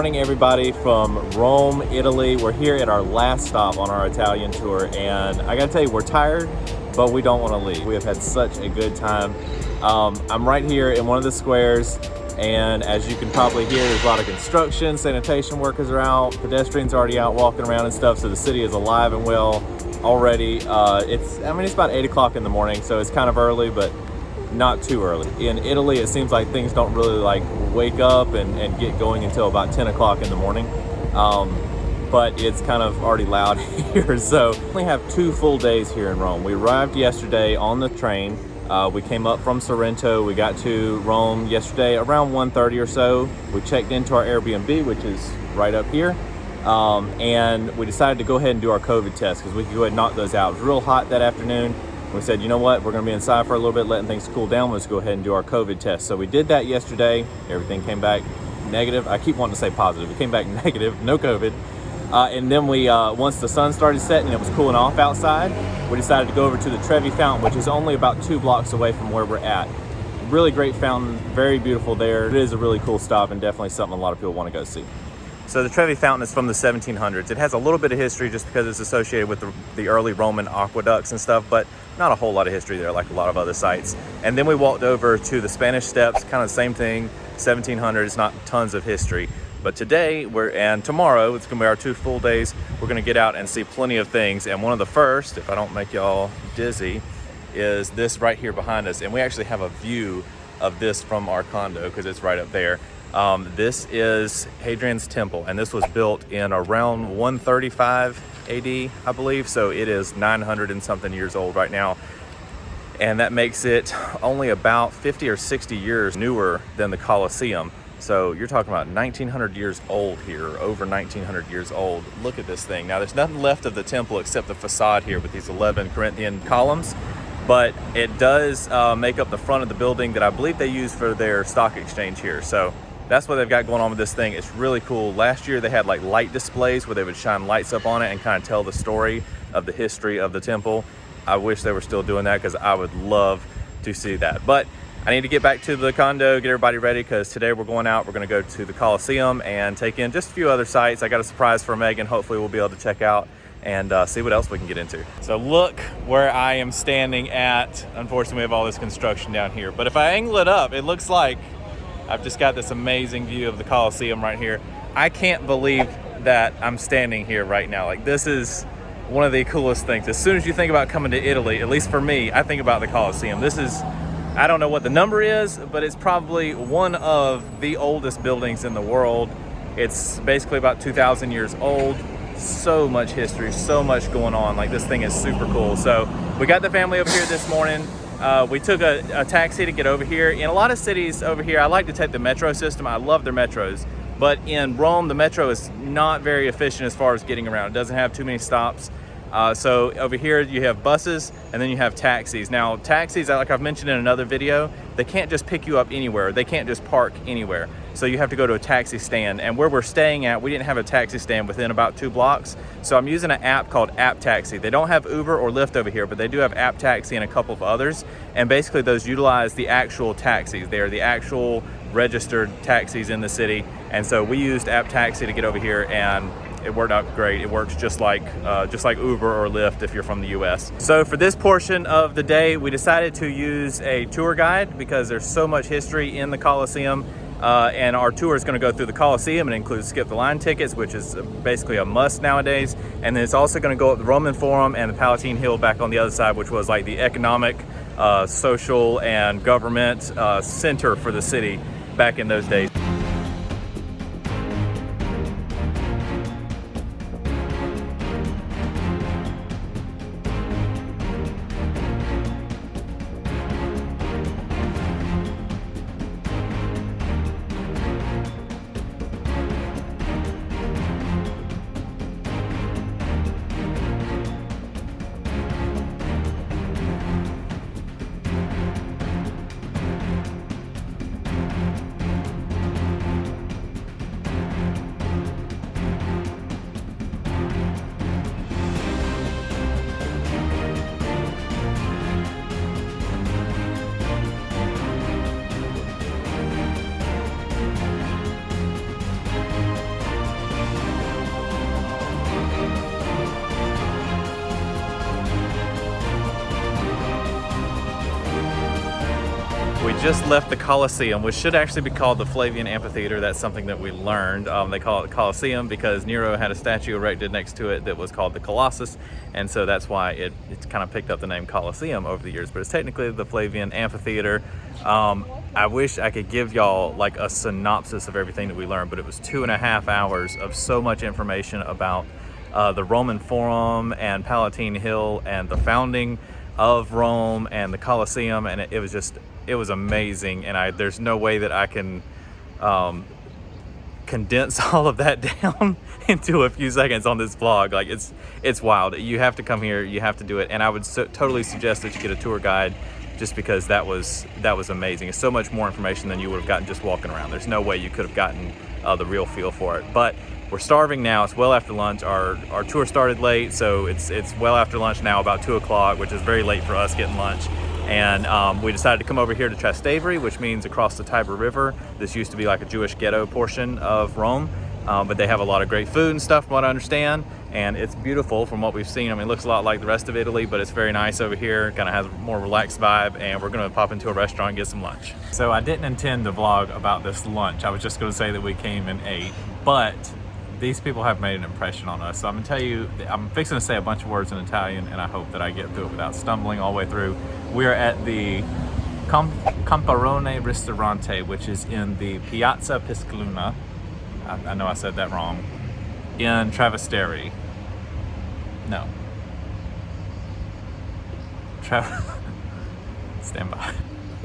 morning, everybody from Rome, Italy. We're here at our last stop on our Italian tour, and I gotta tell you, we're tired, but we don't want to leave. We have had such a good time. I'm right here in one of the squares, and as you can probably hear, there's a lot of construction, sanitation workers are out, pedestrians are already out walking around and stuff, so the city is alive and well already. It's about 8 o'clock in the morning, so it's kind of early, but not too early. In Italy, it seems like things don't really like wake up and get going until about 10 o'clock in the morning. But it's kind of already loud here. So we only have 2 full days here in Rome. We arrived yesterday on the train. We came up from Sorrento. We got to Rome yesterday around 1:30 or so. We checked into our Airbnb, which is right up here. And we decided to go ahead and do our COVID test because we could go ahead and knock those out. It was real hot that afternoon. We said, you know what, we're gonna be inside for a little bit, letting things cool down. Let's go ahead and do our COVID test. So we did that yesterday. Everything came back negative. I keep wanting to say positive. It came back negative, no COVID. And then we, once the sun started setting and it was cooling off outside, we decided to go over to the Trevi Fountain, which is only about 2 blocks away from where we're at. Really great fountain, very beautiful there. It is a really cool stop and definitely something a lot of people want to go see. So the Trevi Fountain is from the 1700s. It has a little bit of history just because it's associated with the early Roman aqueducts and stuff, but not a whole lot of history there like a lot of other sites. And then we walked over to the Spanish Steps, kind of the same thing, 1700s, not tons of history. But today, and tomorrow, it's gonna be our 2 full days, we're gonna get out and see plenty of things. And one of the first, if I don't make y'all dizzy, is this right here behind us. And we actually have a view of this from our condo because it's right up there. This is Hadrian's temple, and this was built in around 135 AD, I believe. So it is 900 and something years old right now. And that makes it only about 50 or 60 years newer than the Coliseum. So you're talking about 1900 years old here, over 1900 years old. Look at this thing. Now there's nothing left of the temple except the facade here with these 11 Corinthian columns. But it does make up the front of the building that I believe they use for their stock exchange here. So that's what they've got going on with this thing. It's really cool. Last year they had like light displays where they would shine lights up on it and kind of tell the story of the history of the temple. I wish they were still doing that because I would love to see that. But I need to get back to the condo, get everybody ready, because today we're going out. We're going to go to the Coliseum and take in just a few other sites. I got a surprise for Megan. Hopefully we'll be able to check out and see what else we can get into. So look where I am standing at. Unfortunately, we have all this construction down here. But if I angle it up, it looks like I've just got this amazing view of the Coliseum right here. I can't believe that I'm standing here right now. Like, this is one of the coolest things. As soon as you think about coming to Italy, at least for me, I think about the Coliseum. This is, I don't know what the number is, but it's probably one of the oldest buildings in the world. It's basically about 2,000 years old. So much history, so much going on. Like, this thing is super cool. So we got the family over here this morning. We took a taxi to get over here. In a lot of cities over here, I like to take the metro system. I love their metros. But in Rome, the metro is not very efficient as far as getting around. It doesn't have too many stops. So over here you have buses and then you have taxis. Now taxis, like I've mentioned in another video, they can't just pick you up anywhere. They can't just park anywhere. So you have to go to a taxi stand. And where we're staying at, we didn't have a taxi stand within about 2 blocks. So I'm using an app called App Taxi. They don't have Uber or Lyft over here, but they do have App Taxi and a couple of others. And basically those utilize the actual taxis. They're the actual registered taxis in the city. And so we used App Taxi to get over here, and it worked out great. It works just like Uber or Lyft if you're from the US. So for this portion of the day, we decided to use a tour guide because there's so much history in the Coliseum. And our tour is going to go through the Coliseum and include skip the line tickets, which is basically a must nowadays. And then it's also going to go up the Roman Forum and the Palatine Hill back on the other side, which was like the economic, social, and government center for the city back in those days. just left the Coliseum, which should actually be called the Flavian Amphitheater. That's something that we learned. They call it the Coliseum because Nero had a statue erected next to it that was called the Colossus, and so that's why it's kind of picked up the name Coliseum over the years, but it's technically the Flavian Amphitheater. I wish I could give y'all like a synopsis of everything that we learned, but it was 2.5 hours of so much information about the Roman Forum and Paletine Hill and the founding of Rome and the Colosseum, and it was amazing, and there's no way that I can condense all of that down into a few seconds on this vlog. Like it's wild. You have to come here, you have to do it, and I would totally suggest that you get a tour guide, just because that was amazing. It's so much more information than you would have gotten just walking around. There's no way you could have gotten the real feel for it. But we're starving now. It's well after lunch. Our tour started late, so it's well after lunch now, about 2 o'clock, which is very late for us getting lunch. And we decided to come over here to Trastevere, which means across the Tiber River. This used to be like a Jewish ghetto portion of Rome, but they have a lot of great food and stuff from what I understand, and it's beautiful from what we've seen. I mean, it looks a lot like the rest of Italy, but it's very nice over here. Kind of has a more relaxed vibe, and we're gonna pop into a restaurant and get some lunch. So I didn't intend to vlog about this lunch. I was just gonna say that we came and ate, but these people have made an impression on us. So I'm gonna tell you, I'm fixing to say a bunch of words in Italian, and I hope that I get through it without stumbling all the way through. We are at the Camparone Ristorante, which is in the Piazza Piscaluna. I know I said that wrong. In Trastevere. No. Stand by.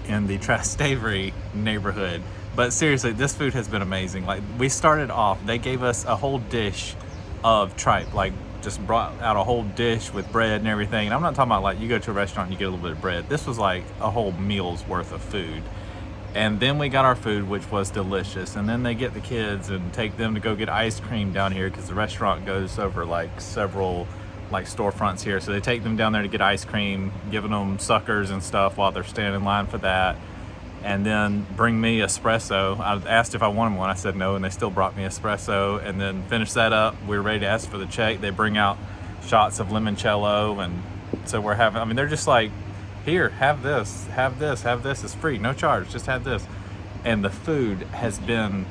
In the Trastevere neighborhood. But seriously, this food has been amazing. Like, we started off, they gave us a whole dish of tripe, like just brought out a whole dish with bread and everything. And I'm not talking about like you go to a restaurant and you get a little bit of bread. This was like a whole meal's worth of food. And then we got our food, which was delicious. And then they get the kids and take them to go get ice cream down here, because the restaurant goes over like several like storefronts here. So they take them down there to get ice cream, giving them suckers and stuff while they're standing in line for that. And then bring me espresso. I asked if I wanted one. I said no, and they still brought me espresso. And then finished that up. We were ready to ask for the check. They bring out shots of limoncello, and so we're having, I mean, they're just like, here, have this, have this, have this. It's free, no charge, just have this. And the food has been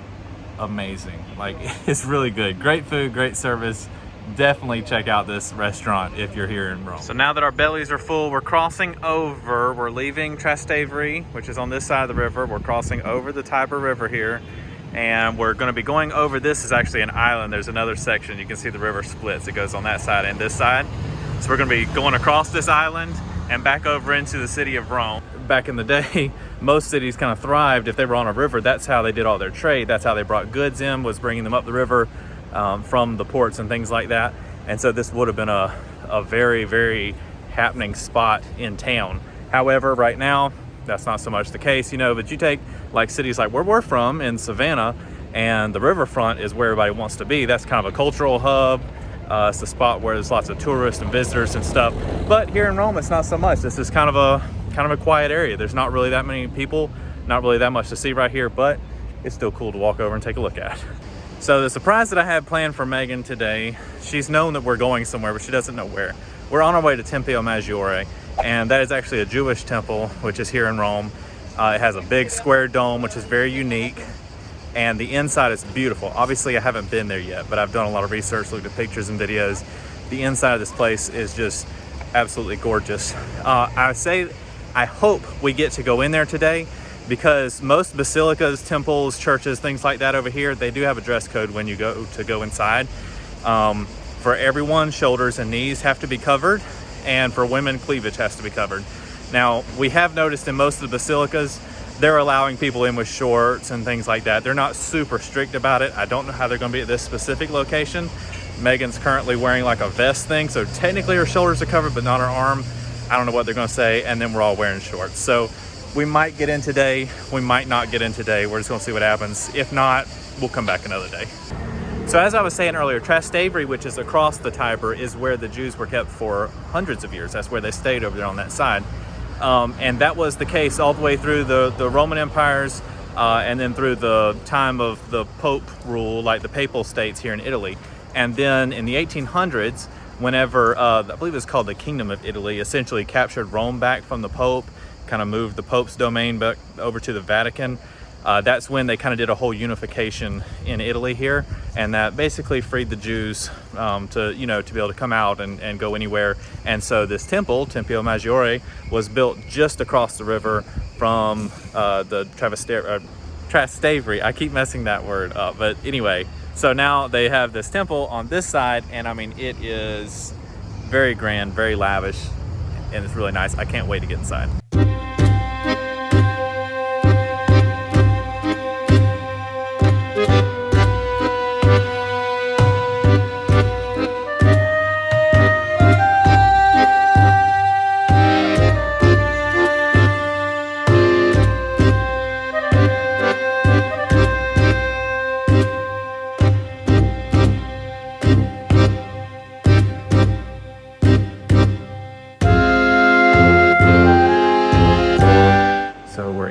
amazing. Like, it's really good. Great food, great service. Definitely check out this restaurant if you're here in Rome. So now that our bellies are full, we're crossing over. We're leaving Trastevere, which is on this side of the river. We're crossing over the Tiber River here, and we're going to be going over. This is actually an island. There's another section. You can see the river splits. It goes on that side and this side. So we're going to be going across this island and back over into the city of Rome. Back in the day, most cities kind of thrived if they were on a river. That's how they did all their trade. That's how they brought goods in, was bringing them up the river from the ports and things like that. And so this would have been a very, very happening spot in town. However, right now, that's not so much the case, you know. But you take like cities like where we're from in Savannah, and the riverfront is where everybody wants to be. That's kind of a cultural hub. It's a spot where there's lots of tourists and visitors and stuff. But here in Rome, it's not so much. This is kind of a quiet area. There's not really that many people, not really that much to see right here, but it's still cool to walk over and take a look at. So the surprise that I had planned for Megan today, she's known that we're going somewhere, but she doesn't know where. We're on our way to Tempio Maggiore, and that is actually a Jewish temple, which is here in Rome. It has a big square dome, which is very unique, and the inside is beautiful. Obviously, I haven't been there yet, but I've done a lot of research, looked at pictures and videos. The inside of this place is just absolutely gorgeous. I hope we get to go in there today, because most basilicas, temples, churches, things like that over here, they do have a dress code when you go inside. For everyone, shoulders and knees have to be covered, and for women, cleavage has to be covered. Now, we have noticed in most of the basilicas, they're allowing people in with shorts and things like that. They're not super strict about it. I don't know how they're gonna be at this specific location. Megan's currently wearing like a vest thing, so technically her shoulders are covered, but not her arm. I don't know what they're gonna say, and then we're all wearing shorts. So we might get in today, we might not get in today. We're just gonna see what happens. If not, we'll come back another day. So as I was saying earlier, Trastevere, which is across the Tiber, is where the Jews were kept for hundreds of years. That's where they stayed over there on that side. And that was the case all the way through the Roman empires, and then through the time of the Pope rule, like the Papal States here in Italy. And then in the 1800s, whenever, I believe it was called the Kingdom of Italy, essentially captured Rome back from the Pope kind of moved the Pope's domain back over to the Vatican, that's when they kind of did a whole unification in Italy here, and that basically freed the Jews to be able to come out and go anywhere. And so this temple, Tempio Maggiore, was built just across the river from the Trastevere. I keep messing that word up, but anyway, so now they have this temple on this side, and I mean, it is very grand, very lavish, and it's really nice. I can't wait to get inside.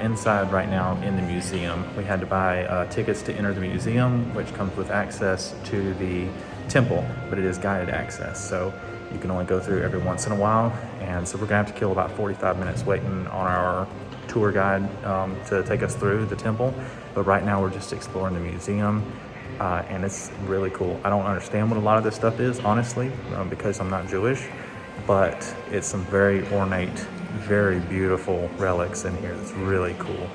Inside right now in the museum. We had to buy tickets to enter the museum, which comes with access to the temple, but it is guided access, so you can only go through every once in a while. And so we're gonna have to kill about 45 minutes waiting on our tour guide to take us through the temple. But right now we're just exploring the museum, and it's really cool. I don't understand what a lot of this stuff is, honestly, because I'm not Jewish, but it's some very ornate, very beautiful relics in here. It's really cool.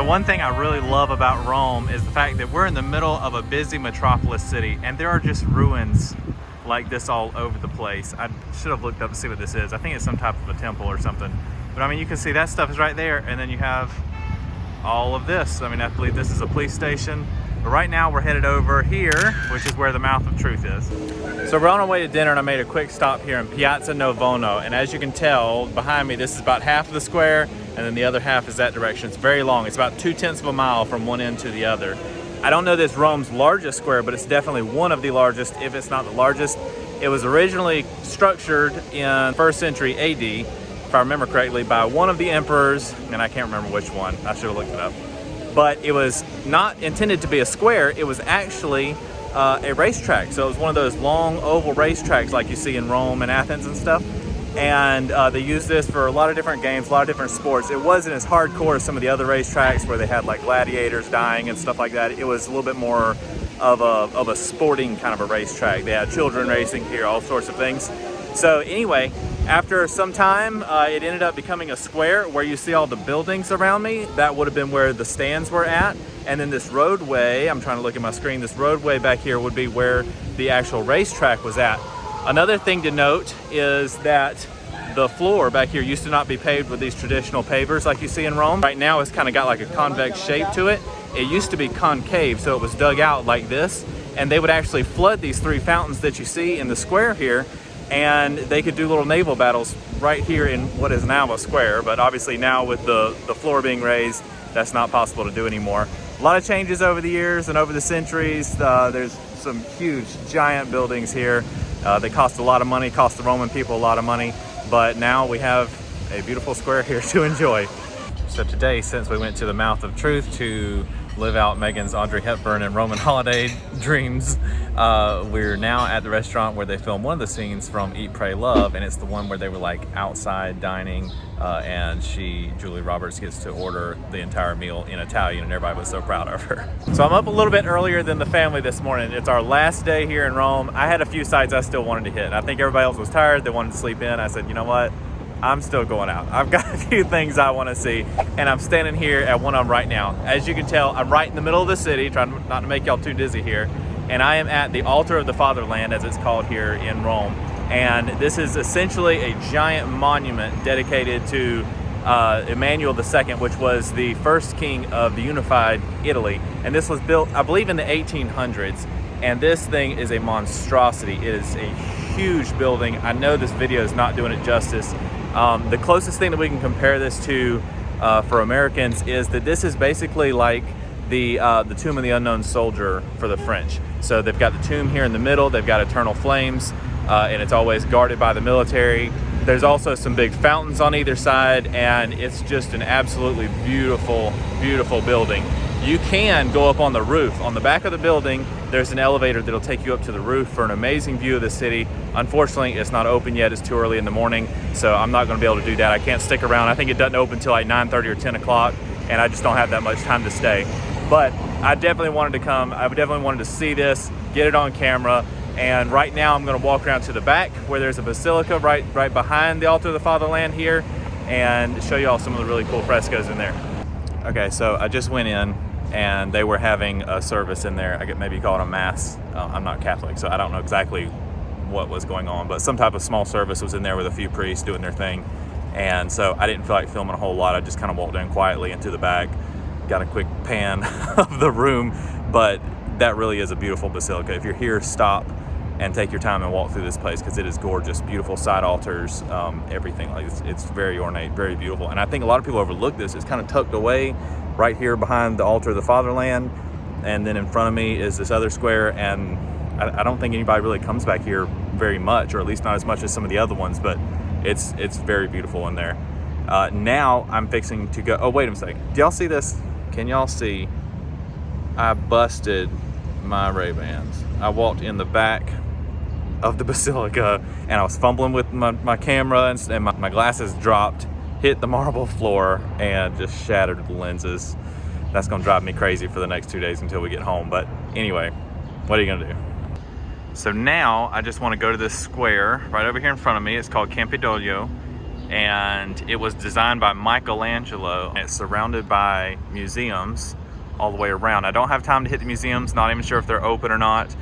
One thing I really love about Rome is the fact that we're in the middle of a busy metropolis city, and there are just ruins like this all over the place. I should have looked up to see what this is. I think it's some type of a temple or something. But I mean, you can see that stuff is right there, and then you have all of this. I mean, I believe this is a police station. But right now we're headed over here, which is where the Mouth of Truth is. So we're on our way to dinner, and I made a quick stop here in Piazza Novono. And as you can tell behind me, this is about half of the square, and then the other half is that direction. It's very long. It's about 2/10 of a mile from one end to the other. I don't know this Rome's largest square, but it's definitely one of the largest, if it's not the largest. It was originally structured in 1st century AD, if I remember correctly, by one of the emperors, and I can't remember which one. I should have looked it up. But it was not intended to be a square. It was actually a racetrack. So it was one of those long oval racetracks like you see in Rome and Athens and stuff. And they used this for a lot of different games, a lot of different sports. It wasn't as hardcore as some of the other racetracks where they had like gladiators dying and stuff like that. It was a little bit more of a sporting kind of a racetrack. They had children racing here, all sorts of things. So anyway, after some time, it ended up becoming a square where you see all the buildings around me. That would have been where the stands were at. And then this roadway, I'm trying to look at my screen, this roadway back here would be where the actual racetrack was at. Another thing to note is that the floor back here used to not be paved with these traditional pavers like you see in Rome. Right now it's kind of got like a convex shape to it. It used to be concave, so it was dug out like this. And they would actually flood these 3 fountains that you see in the square here, and they could do little naval battles right here in what is now a square. But obviously now with the floor being raised, that's not possible to do anymore. A lot of changes over the years and over the centuries. There's some huge, giant buildings here. They cost a lot of money, cost the Roman people a lot of money, but now we have a beautiful square here to enjoy. So today, since we went to the Mouth of Truth to live out Megan's Audrey Hepburn and Roman holiday dreams, we're now at the restaurant where they filmed one of the scenes from Eat, Pray, Love, and it's the one where they were like outside dining, and Julie Roberts, gets to order the entire meal in Italian, and everybody was so proud of her. So I'm up a little bit earlier than the family this morning. It's our last day here in Rome. I had a few sites I still wanted to hit. I think everybody else was tired. They wanted to sleep in. I said, you know what? I'm still going out. I've got a few things I want to see, and I'm standing here at one of them right now. As you can tell, I'm right in the middle of the city, trying not to make y'all too dizzy here, and I am at the Altar of the Fatherland, as it's called here in Rome. And this is essentially a giant monument dedicated to Emmanuel II, which was the first king of the unified Italy. And this was built, I believe, in the 1800s. And this thing is a monstrosity. It is a huge building. I know this video is not doing it justice. The closest thing that we can compare this to for Americans is that this is basically like the Tomb of the Unknown Soldier for the French. So they've got the tomb here in the middle, they've got eternal flames, and it's always guarded by the military. There's also some big fountains on either side, and it's just an absolutely beautiful, beautiful building. You can go up on the roof. On the back of the building, there's an elevator that'll take you up to the roof for an amazing view of the city. Unfortunately, it's not open yet. It's too early in the morning, so I'm not gonna be able to do that. I can't stick around. I think it doesn't open until like 9:30 or 10 o'clock, and I just don't have that much time to stay. But I definitely wanted to come. I definitely wanted to see this, get it on camera. And right now I'm gonna walk around to the back where there's a basilica right behind the altar of the fatherland here, and show you all some of the really cool frescoes in there. Okay, so I just went in and they were having a service in there. I get maybe call it a mass. I'm not Catholic, so I don't know exactly what was going on, but some type of small service was in there with a few priests doing their thing. And so I didn't feel like filming a whole lot. I just kind of walked in quietly into the back, got a quick pan of the room, but that really is a beautiful basilica. If you're here, stop and take your time and walk through this place, because it is gorgeous. Beautiful side altars, everything. Like it's very ornate, very beautiful. And I think a lot of people overlook this. It's kind of tucked away right here behind the altar of the fatherland, and then in front of me is this other square, and I don't think anybody really comes back here very much, or at least not as much as some of the other ones, but it's very beautiful in there. Now I'm fixing to go. Oh, wait a second. Do y'all see this? Can y'all see? I busted my Ray-Bans. I walked in the back of the basilica and I was fumbling with my camera, and my glasses dropped, hit the marble floor, and just shattered the lenses. That's gonna drive me crazy for the next 2 days until we get home. But anyway, what are you gonna do? So now I just want to go to this square right over here in front of me. It's called Campidoglio, and it was designed by Michelangelo. It's surrounded by museums all the way around. I don't have time to hit the museums, not even sure if they're open or not,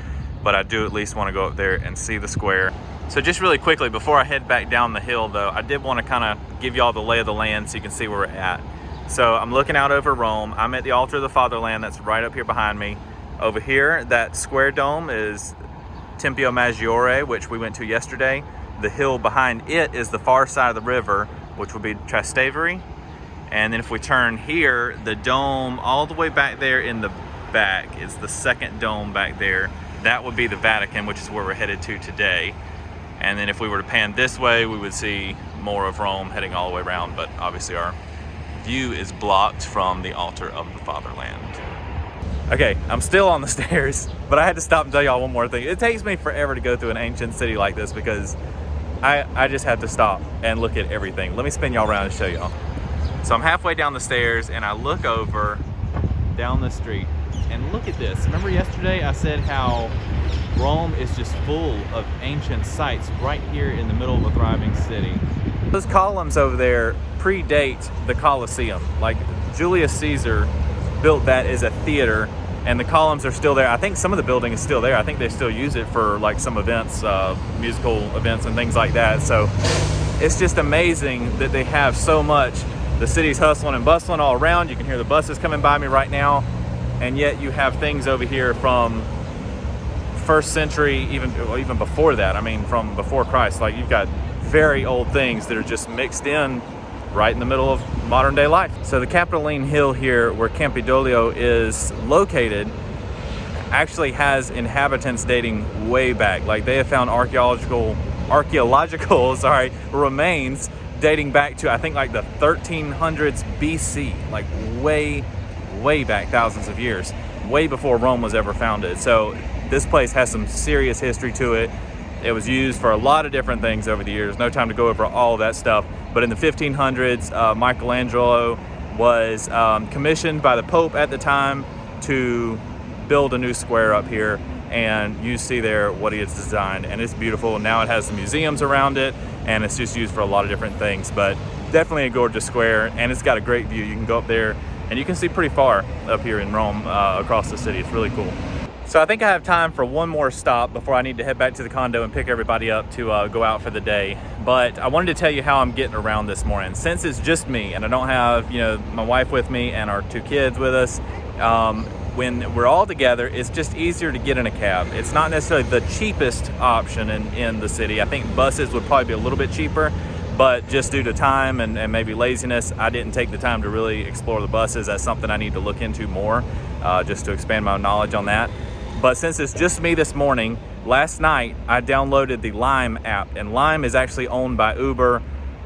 but I do at least want to go up there and see the square. So just really quickly, before I head back down the hill though, I did want to kind of give y'all the lay of the land so you can see where we're at. So I'm looking out over Rome. I'm at the altar of the fatherland that's right up here behind me. Over here, that square dome is Tempio Maggiore, which we went to yesterday. The hill behind it is the far side of the river, which would be Trastevere. And then if we turn here, the dome all the way back there in the back is the second dome back there. That would be the Vatican, which is where we're headed to today. And then if we were to pan this way, we would see more of Rome heading all the way around, but obviously our view is blocked from the altar of the fatherland. Okay, I'm still on the stairs, but I had to stop and tell y'all one more thing. It takes me forever to go through an ancient city like this because I just had to stop and look at everything. Let me spin y'all around and show y'all. So I'm halfway down the stairs and I look over down the street and look at this. Remember yesterday I said how Rome is just full of ancient sites right here in the middle of a thriving city. Those columns over there predate the Coliseum. Like Julius Caesar built that as a theater, and the columns are still there. I think some of the building is still there. I think they still use it for like some events, musical events and things like that. So it's just amazing that they have so much. The city's hustling and bustling all around. You can hear the buses coming by me right now. And yet you have things over here from first century, even before that. I mean, from before Christ. Like you've got very old things that are just mixed in right in the middle of modern day life. So the Capitoline Hill here, where Campidoglio is located, actually has inhabitants dating way back. Like they have found archaeological remains dating back to, I think, like the 1300s BC, like way back, thousands of years, way before Rome was ever founded. So this place has some serious history to it. It was used for a lot of different things over the years. No time to go over all of that stuff. But in the 1500s, Michelangelo was commissioned by the Pope at the time to build a new square up here. And you see there what he has designed. And it's beautiful. Now it has the museums around it. And it's just used for a lot of different things. But definitely a gorgeous square. And it's got a great view. You can go up there and you can see pretty far up here in Rome across the city. It's really cool. So I think I have time for one more stop before I need to head back to the condo and pick everybody up to go out for the day. But I wanted to tell you how I'm getting around this morning. Since it's just me and I don't have, you know, my wife with me and our 2 kids with us, when we're all together, it's just easier to get in a cab. It's not necessarily the cheapest option in the city. I think buses would probably be a little bit cheaper, but just due to time and maybe laziness, I didn't take the time to really explore the buses. That's something I need to look into more, just to expand my knowledge on that. But since it's just me this morning, last night I downloaded the Lime app, and Lime is actually owned by Uber.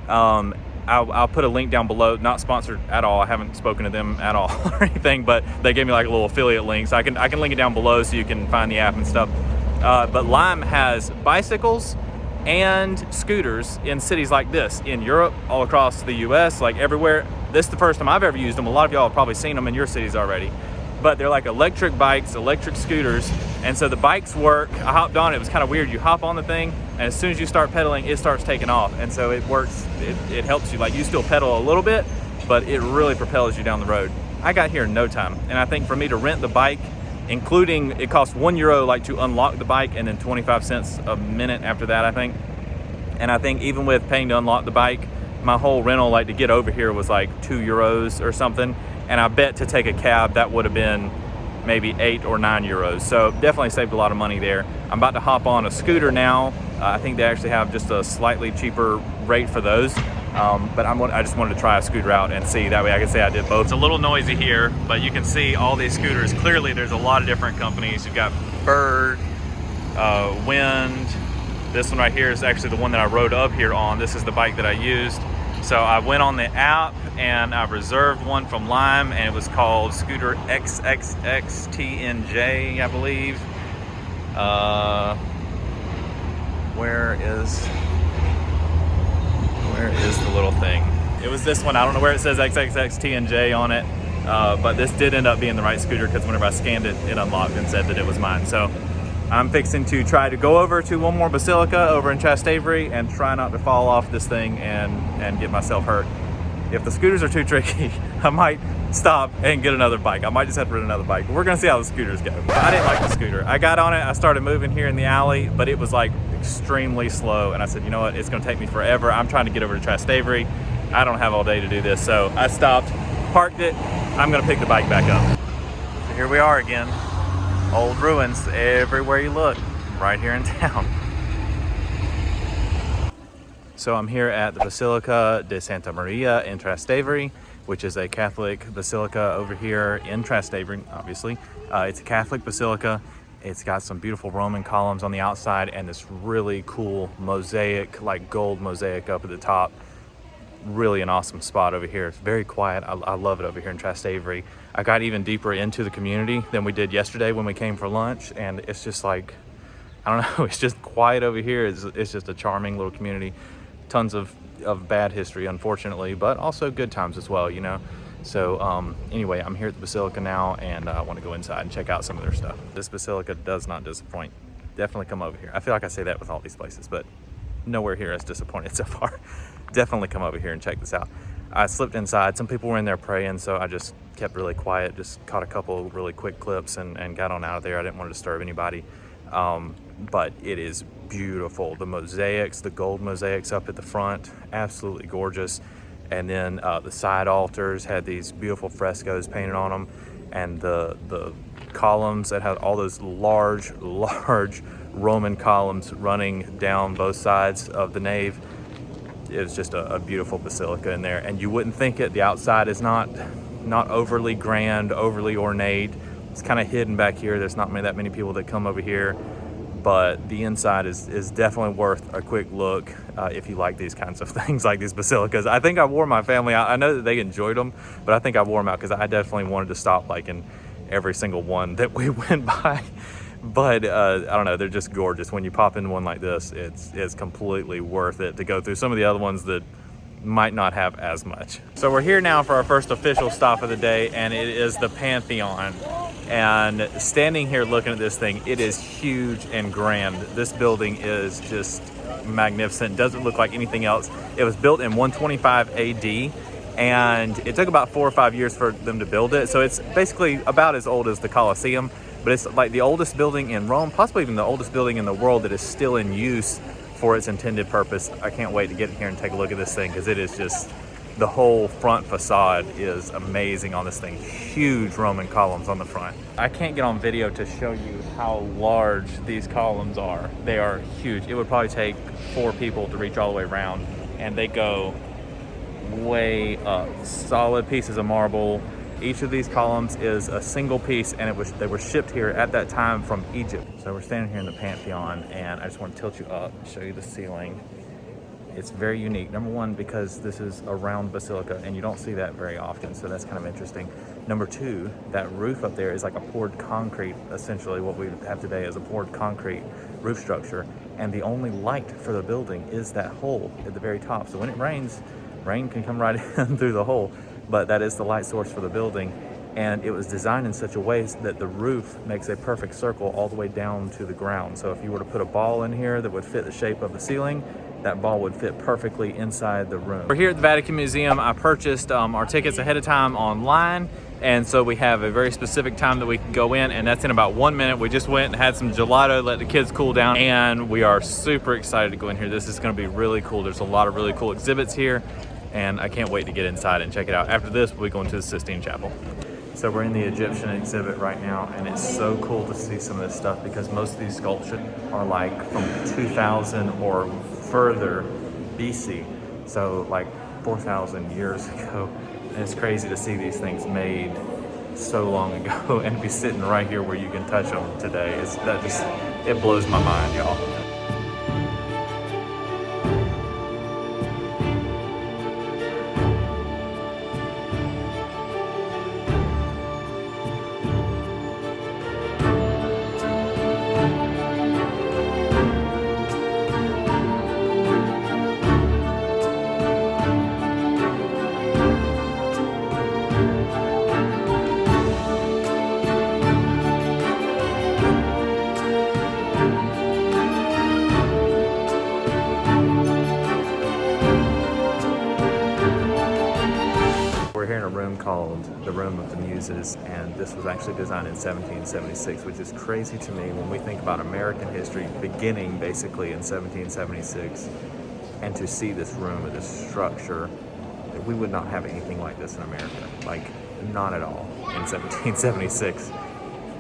I'll put a link down below, not sponsored at all. I haven't spoken to them at all or anything, but they gave me like a little affiliate link. So I can link it down below so you can find the app and stuff. But Lime has bicycles and scooters in cities like this, in Europe, all across the US, like everywhere. This is the first time I've ever used them. A lot of y'all have probably seen them in your cities already. But they're like electric bikes, electric scooters. And so the bikes work. I hopped on, it was kind of weird. You hop on the thing, and as soon as you start pedaling, it starts taking off. And so it works, it helps you. Like, you still pedal a little bit, but it really propels you down the road. I got here in no time. And I think for me to rent the bike, including, it costs €1 like to unlock the bike, and then 25 cents a minute after that, I think. And I think even with paying to unlock the bike, my whole rental, like to get over here, was like €2 or something. And I bet to take a cab, that would have been maybe €8 or €9. So definitely saved a lot of money there. I'm about to hop on a scooter now. I think they actually have just a slightly cheaper rate for those. But I just wanted to try a scooter out and see. That way I can say I did both. It's a little noisy here, but you can see all these scooters. Clearly there's a lot of different companies. You've got Bird, Wind. This one right here is actually the one that I rode up here on. This is the bike that I used. So I went on the app and I reserved one from Lime, and it was called Scooter XXXTNJ, I believe. Where is the little thing? It was this one. I don't know where it says XXXTNJ on it, but this did end up being the right scooter, because whenever I scanned it, it unlocked and said that it was mine. So I'm fixing to try to go over to one more basilica over in Trastevere and try not to fall off this thing and get myself hurt. If the scooters are too tricky, I might stop and get another bike. I might just have to rent another bike. But we're gonna see how the scooters go. I didn't like the scooter. I got on it, I started moving here in the alley, but it was like extremely slow. And I said, you know what, it's gonna take me forever. I'm trying to get over to Trastevere. I don't have all day to do this. So I stopped, parked it. I'm gonna pick the bike back up. So here we are again. Old ruins everywhere you look, right here in town. So I'm here at the Basilica De Santa Maria in Trastevere, which is a Catholic basilica over here in Trastevere, obviously. It's a Catholic basilica. It's got some beautiful Roman columns on the outside and this really cool mosaic, like gold mosaic up at the top. Really an awesome spot over here. It's very quiet. I love it over here in Trastevere. I got even deeper into the community than we did yesterday when we came for lunch, and it's just like, I don't know, it's just quiet over here. It's just a charming little community. Tons of bad history, unfortunately, but also good times as well, you know. So anyway, I'm here at the Basilica now, and I want to go inside and check out some of their stuff. This Basilica does not disappoint. Definitely come over here. I feel like I say that with all these places, but nowhere here has disappointed so far. Definitely come over here and check this out. I slipped inside. Some people were in there praying, so I just kept really quiet, just caught a couple really quick clips and got on out of there. I didn't want to disturb anybody. But it is beautiful. The mosaics, the gold mosaics up at the front, absolutely gorgeous. And then the side altars had these beautiful frescoes painted on them, and the columns that had all those large Roman columns running down both sides of the nave. It's just a beautiful basilica in there, and you wouldn't think it. The outside is not overly grand, overly ornate. It's kind of hidden back here. There's not that many people that come over here, but the inside is definitely worth a quick look if you like these kinds of things, like these basilicas. I think I wore my family out. I know that they enjoyed them, but I think I wore them out because I definitely wanted to stop like in every single one that we went by. But I don't know, they're just gorgeous. When you pop into one like this, it's completely worth it to go through some of the other ones that might not have as much. So we're here now for our first official stop of the day, and it is the Pantheon. And standing here looking at this thing, it is huge and grand. This building is just magnificent. Doesn't look like anything else. It was built in 125 AD, and it took about 4 or 5 years for them to build it. So it's basically about as old as the Coliseum, but it's like the oldest building in Rome, possibly even the oldest building in the world that is still in use for its intended purpose. I can't wait to get in here and take a look at this thing, because it is just, the whole front facade is amazing on this thing. Huge Roman columns on the front. I can't get on video to show you how large these columns are. They are huge. It would probably take 4 people to reach all the way around, and they go way up. Solid pieces of marble. Each of these columns is a single piece, and they were shipped here at that time from Egypt. So we're standing here in the Pantheon, and I just want to tilt you up, show you the ceiling. It's very unique. Number one, because this is a round basilica, and you don't see that very often, so that's kind of interesting. Number two, that roof up there is like a poured concrete. Essentially, what we have today is a poured concrete roof structure, and the only light for the building is that hole at the very top. So when it rains, rain can come right in through the hole, but that is the light source for the building. And it was designed in such a way that the roof makes a perfect circle all the way down to the ground. So if you were to put a ball in here that would fit the shape of the ceiling, that ball would fit perfectly inside the room. We're here at the Vatican Museum. I purchased our tickets ahead of time online, and so we have a very specific time that we can go in, and that's in about 1 minute. We just went and had some gelato, let the kids cool down, and we are super excited to go in here. This is gonna be really cool. There's a lot of really cool exhibits here, and I can't wait to get inside and check it out. After this, we'll be going to the Sistine Chapel. So we're in the Egyptian exhibit right now, and it's so cool to see some of this stuff, because most of these sculptures are like from 2000 or further BC, so like 4,000 years ago. And it's crazy to see these things made so long ago and be sitting right here where you can touch them today. It blows my mind, y'all. Called the Room of the Muses, and this was actually designed in 1776, which is crazy to me when we think about American history beginning basically in 1776, and to see this room or this structure, we would not have anything like this in America, like not at all, in 1776.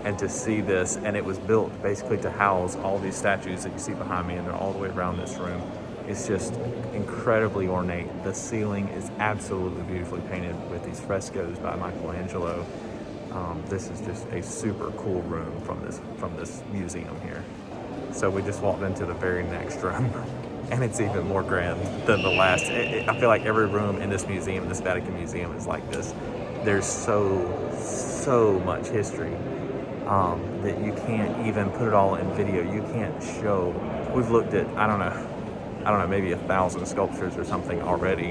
And to see this, and it was built basically to house all these statues that you see behind me, and they're all the way around this room. It's just incredibly ornate. The ceiling is absolutely beautifully painted with these frescoes by Michelangelo. This is just a super cool room from this museum here. So we just walked into the very next room, and it's even more grand than the last. I feel like every room in this museum, this Vatican Museum, is like this. There's so much history that you can't even put it all in video. You can't show. We've looked at, I don't know, maybe 1,000 sculptures or something already,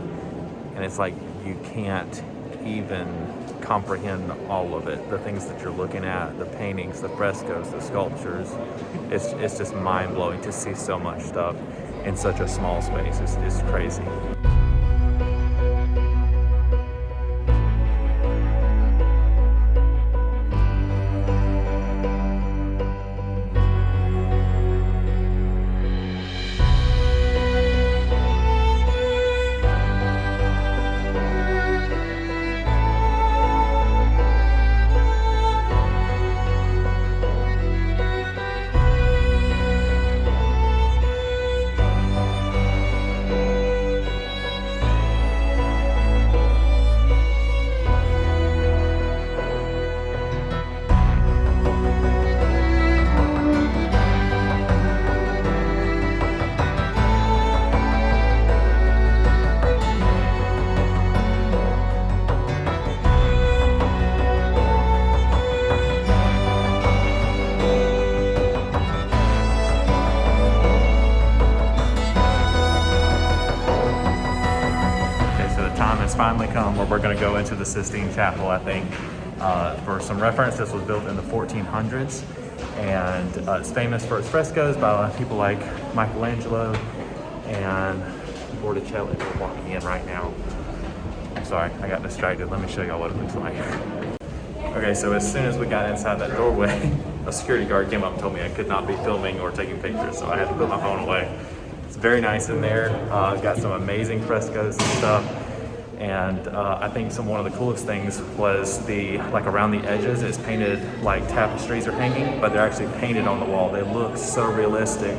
and it's like you can't even comprehend all of it. The things that you're looking at, the paintings, the frescoes, the sculptures, it's just mind-blowing to see so much stuff in such a small space. It's crazy. Finally come where we're going to go into the Sistine Chapel, I think. For some reference, this was built in the 1400s, and it's famous for its frescoes by people like Michelangelo and Botticelli. We're walking in right now. I'm sorry, I got distracted. Let me show y'all what it looks like. Okay, so as soon as we got inside that doorway, a security guard came up and told me I could not be filming or taking pictures, so I had to put my phone away. It's very nice in there. Got some amazing frescoes and stuff. And I think one of the coolest things was like around the edges, it's painted like tapestries are hanging, but they're actually painted on the wall. They look so realistic,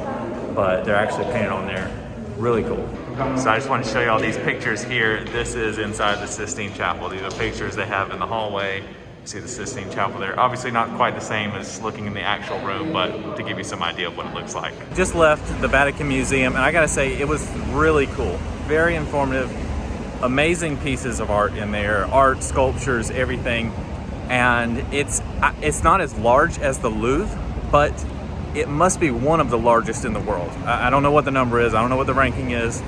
but they're actually painted on there. Really cool. So I just want to show you all these pictures here. This is inside the Sistine Chapel. These are pictures they have in the hallway. You see the Sistine Chapel there. Obviously not quite the same as looking in the actual room, but to give you some idea of what it looks like. Just left the Vatican Museum, and I gotta say, it was really cool. Very informative. Amazing pieces of art in there, art, sculptures, everything. And it's not as large as the Louvre, but it must be one of the largest in the world. I don't know what the number is, I don't know what the ranking is,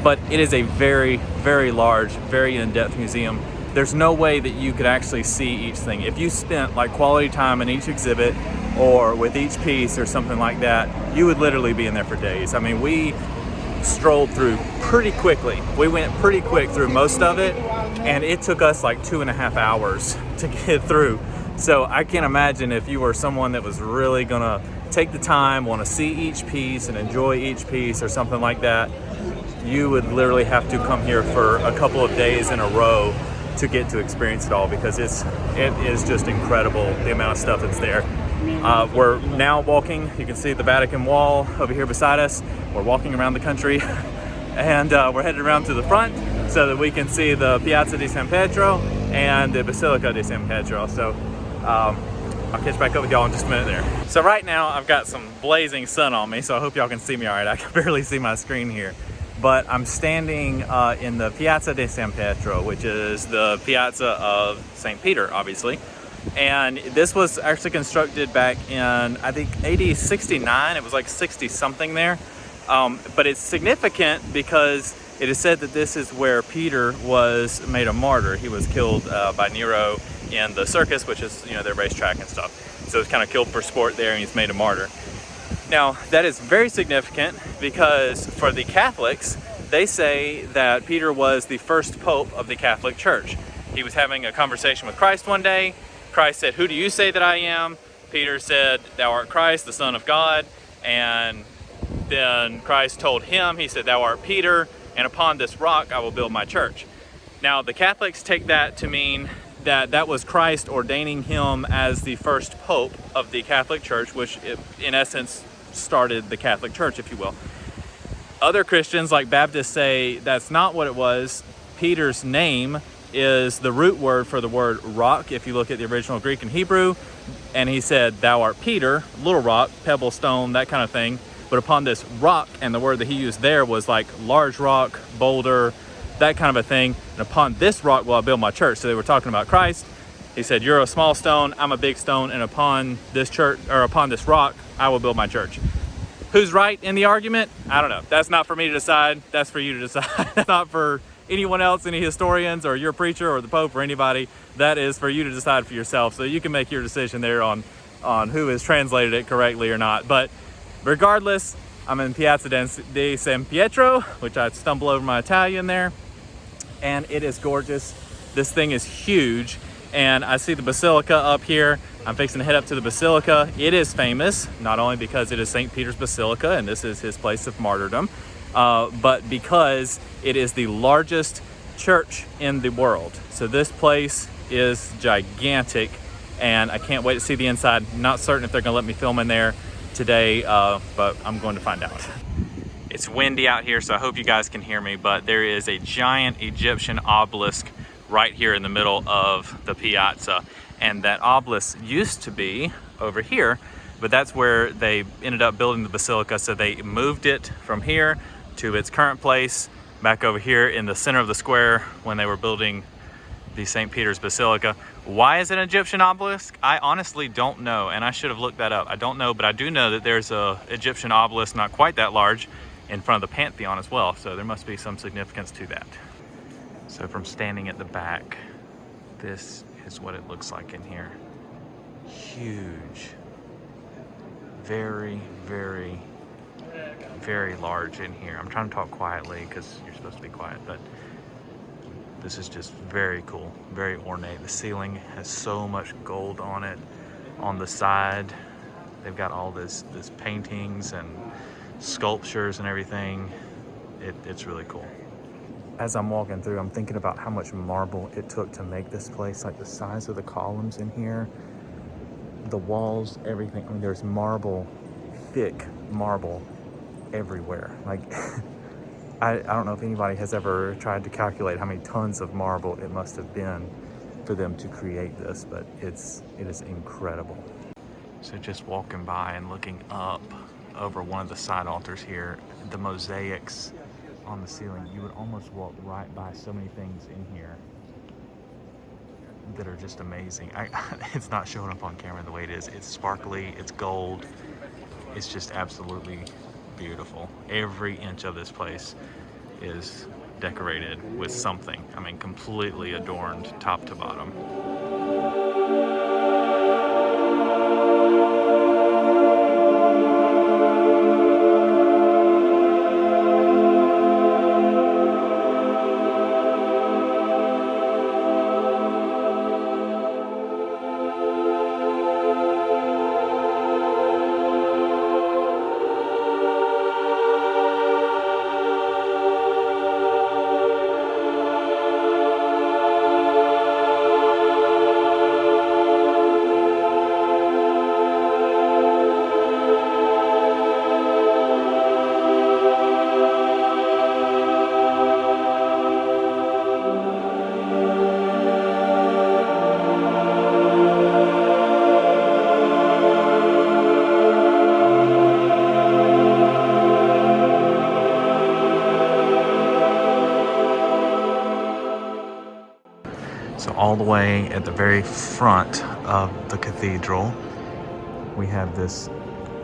but it is a very, very large, very in-depth museum. There's no way that you could actually see each thing. If you spent like quality time in each exhibit or with each piece or something like that, you would literally be in there for days. I mean, we strolled through pretty quickly. We went pretty quick through most of it, and it took us like 2.5 hours to get through. So I can't imagine if you were someone that was really gonna take the time, want to see each piece and enjoy each piece or something like that, you would literally have to come here for a couple of days in a row to get to experience it all, because it is just incredible the amount of stuff that's there. We're now walking, you can see the Vatican wall over here beside us. We're walking around the country and we're headed around to the front so that we can see the Piazza De San Petro and the Basilica De San Petro. So I'll catch back up with y'all in just a minute there. So right now I've got some blazing sun on me, so I hope y'all can see me all right. I can barely see my screen here. But I'm standing in the Piazza De San Petro, which is the Piazza of St. Peter, obviously. And this was actually constructed back in, I think, AD 69. It was like 60 something there. But it's significant because it is said that this is where Peter was made a martyr. He was killed by Nero in the circus, which is, you know, their racetrack and stuff. So he's kind of killed for sport there, and he's made a martyr. Now, that is very significant because for the Catholics, they say that Peter was the first pope of the Catholic Church. He was having a conversation with Christ one day. Christ said, "Who do you say that I am?" Peter said, "Thou art Christ, the Son of God." And then Christ told him, he said, "Thou art Peter, and upon this rock I will build my church." Now, the Catholics take that to mean that that was Christ ordaining him as the first pope of the Catholic Church, which in essence started the Catholic Church, if you will. Other Christians, like Baptists, say that's not what it was. Peter's name is the root word for the word rock, if you look at the original Greek and Hebrew. And he said, "Thou art Peter," little rock, pebble, stone, that kind of thing. But upon this rock, and the word that he used there was like large rock, boulder, that kind of a thing. "And upon this rock will I build my church." So they were talking about Christ. He said, "You're a small stone, I'm a big stone, and upon this church, or upon this rock, I will build my church." Who's right in the argument? I don't know. That's not for me to decide. That's for you to decide. That's not for anyone else, any historians or your preacher or the Pope or anybody. That is for you to decide for yourself. So you can make your decision there on who has translated it correctly or not. But regardless, I'm in Piazza De San Petro, which I stumble over my Italian there. And it is gorgeous. This thing is huge. And I see the Basilica up here. I'm fixing to head up to the Basilica. It is famous, not only because it is St. Peter's Basilica, and this is his place of martyrdom, but because it is the largest church in the world. So this place is gigantic, and I can't wait to see the inside. Not certain if they're gonna let me film in there today, but I'm going to find out. It's windy out here, so I hope you guys can hear me, but there is a giant Egyptian obelisk right here in the middle of the piazza. And that obelisk used to be over here, but that's where they ended up building the basilica. So they moved it from here to its current place back over here in the center of the square when they were building the St. Peter's Basilica. Why is it an Egyptian obelisk? I honestly don't know, and I should have looked that up. I don't know, but I do know that there's a Egyptian obelisk not quite that large in front of the Pantheon as well. So there must be some significance to that. So from standing at the back, this is what it looks like in here. Huge. Very, very, very large in here. I'm trying to talk quietly because you're supposed to be quiet, but This is just very cool, very ornate. The ceiling has so much gold on it. On the side, they've got all this paintings and sculptures and everything. It's really cool. As I'm walking through, I'm thinking about how much marble it took to make this place, like the size of the columns in here, the walls, everything. I mean, there's marble, thick marble everywhere. Like, I don't know if anybody has ever tried to calculate how many tons of marble it must have been for them to create this, but it is incredible. So just walking by and looking up over one of the side altars here, the mosaics on the ceiling, you would almost walk right by so many things in here that are just amazing. It's not showing up on camera the way it is. It's sparkly, it's gold, it's just absolutely beautiful. Every inch of this place is decorated with something. I mean, completely adorned top to bottom. All the way at the very front of the cathedral, we have this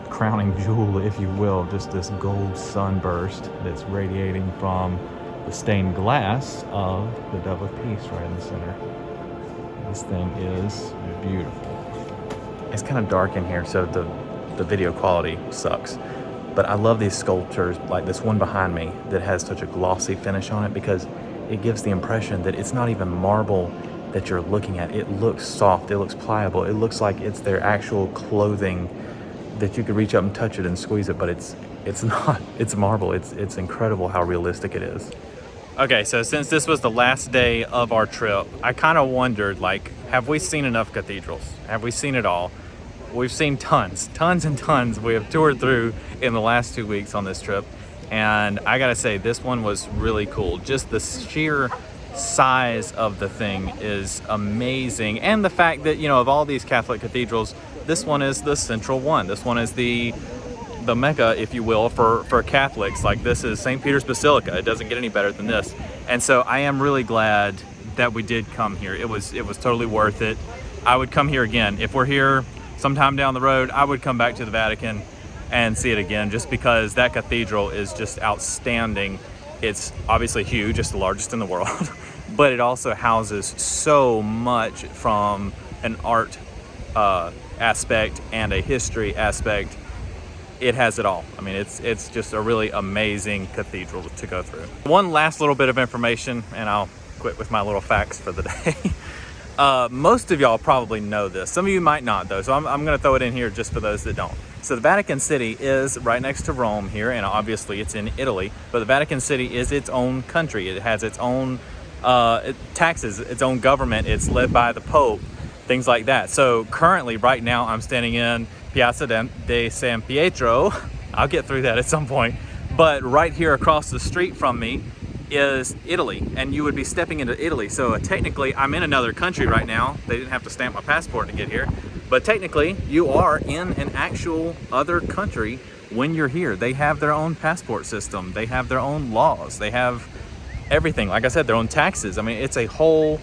crowning jewel, if you will, just this gold sunburst that's radiating from the stained glass of the Dove of Peace right in the center. This thing is beautiful. It's kind of dark in here, so the video quality sucks. But I love these sculptures, like this one behind me that has such a glossy finish on it, because it gives the impression that it's not even marble that you're looking at. It looks soft, it looks pliable, it looks like it's their actual clothing, that you could reach up and touch it and squeeze it, but it's not. It's marble. It's incredible how realistic it is. Okay, so since this was the last day of our trip, I kind of wondered, like, have we seen enough cathedrals? Have we seen it all? We've seen tons and tons we have toured through in the last 2 weeks on this trip, and I gotta say, this one was really cool. Just the sheer size of the thing is amazing, and the fact that, you know, of all these Catholic cathedrals, this one is the central one. This one is the Mecca, if you will, for Catholics. Like, this is St. Peter's Basilica. It doesn't get any better than this. And so I am really glad that we did come here. It was totally worth it. I would come here again. If we're here sometime down the road, I would come back to the Vatican and see it again, just because that cathedral is just outstanding. It's obviously huge, it's the largest in the world, but it also houses so much from an art aspect and a history aspect. It has it all. I mean, it's just a really amazing cathedral to go through. One last little bit of information, and I'll quit with my little facts for the day. Most of y'all probably know this. Some of you might not, though, so I'm going to throw it in here just for those that don't. So the Vatican City is right next to Rome here, and obviously it's in Italy, but the Vatican City is its own country. It has its own taxes, its own government. It's led by the Pope, things like that. So currently, right now, I'm standing in Piazza De San Petro. I'll get through that at some point. But right here across the street from me is Italy, and you would be stepping into Italy. So technically, I'm in another country right now. They didn't have to stamp my passport to get here. But technically, you are in an actual other country when you're here. They have their own passport system. They have their own laws. They have everything. Like I said, their own taxes. I mean, it's a whole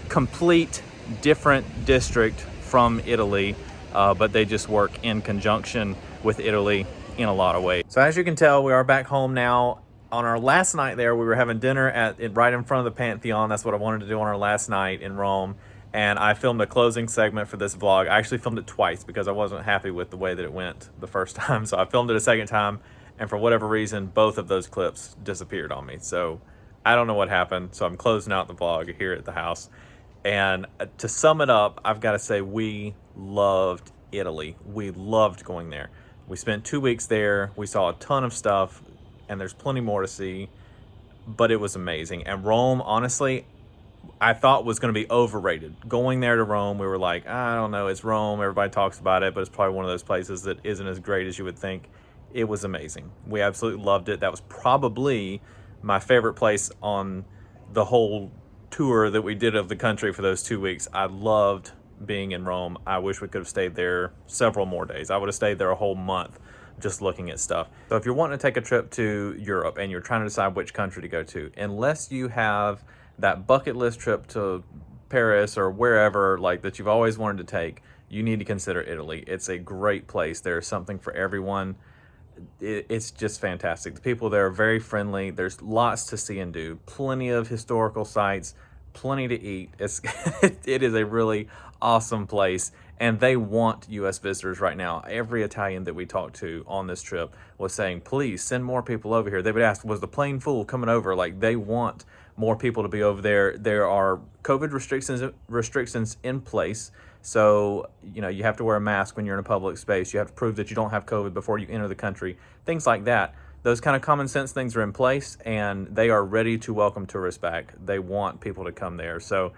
complete different district from Italy, but they just work in conjunction with Italy in a lot of ways. So as you can tell, we are back home now. On our last night there, we were having dinner right in front of the Pantheon. That's what I wanted to do on our last night in Rome. And I filmed a closing segment for this vlog. I actually filmed it twice because I wasn't happy with the way that it went the first time. So I filmed it a second time, and for whatever reason, both of those clips disappeared on me. So I don't know what happened, so I'm closing out the vlog here at the house. And to sum it up, I've got to say we loved Italy. We loved going there. We spent 2 weeks there. We saw a ton of stuff, and there's plenty more to see, but it was amazing. And Rome, honestly, I thought was going to be overrated. Going there to Rome, we were like, I don't know, it's Rome. Everybody talks about it, but it's probably one of those places that isn't as great as you would think. It was amazing. We absolutely loved it. That was probably my favorite place on the whole tour that we did of the country for those 2 weeks. I loved being in Rome. I wish we could have stayed there several more days. I would have stayed there a whole month just looking at stuff. So if you're wanting to take a trip to Europe and you're trying to decide which country to go to, unless you have that bucket list trip to Paris or wherever like that you've always wanted to take, you need to consider Italy. It's a great place. There's something for everyone. It's just fantastic. The people there are very friendly. There's lots to see and do. Plenty of historical sites, plenty to eat. It is a really awesome place, and they want U.S. visitors right now. Every Italian that we talked to on this trip was saying, please send more people over here. They would ask, was the plane full coming over? Like, they want more people to be over there. There are COVID restrictions in place. So, you know, you have to wear a mask when you're in a public space. You have to prove that you don't have COVID before you enter the country. Things like that. Those kind of common sense things are in place, and they are ready to welcome tourists back. They want people to come there. So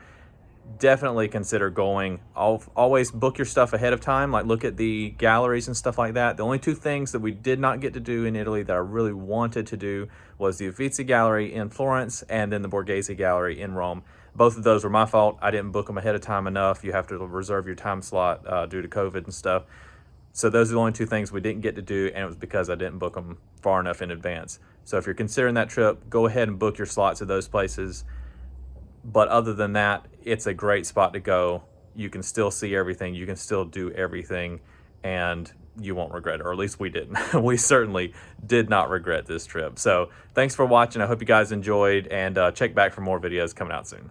definitely consider going. Always book your stuff ahead of time. Like, look at the galleries and stuff like that. The only two things that we did not get to do in Italy that I really wanted to do was the Uffizi Gallery in Florence and then the Borghese Gallery in Rome. Both of those were my fault. I didn't book them ahead of time enough. You have to reserve your time slot due to COVID and stuff. So those are the only two things we didn't get to do, and it was because I didn't book them far enough in advance. So if you're considering that trip, go ahead and book your slots at those places. But other than that, it's a great spot to go. You can still see everything. You can still do everything, and you won't regret it, or at least we didn't. We certainly did not regret this trip. So thanks for watching. I hope you guys enjoyed, and check back for more videos coming out soon.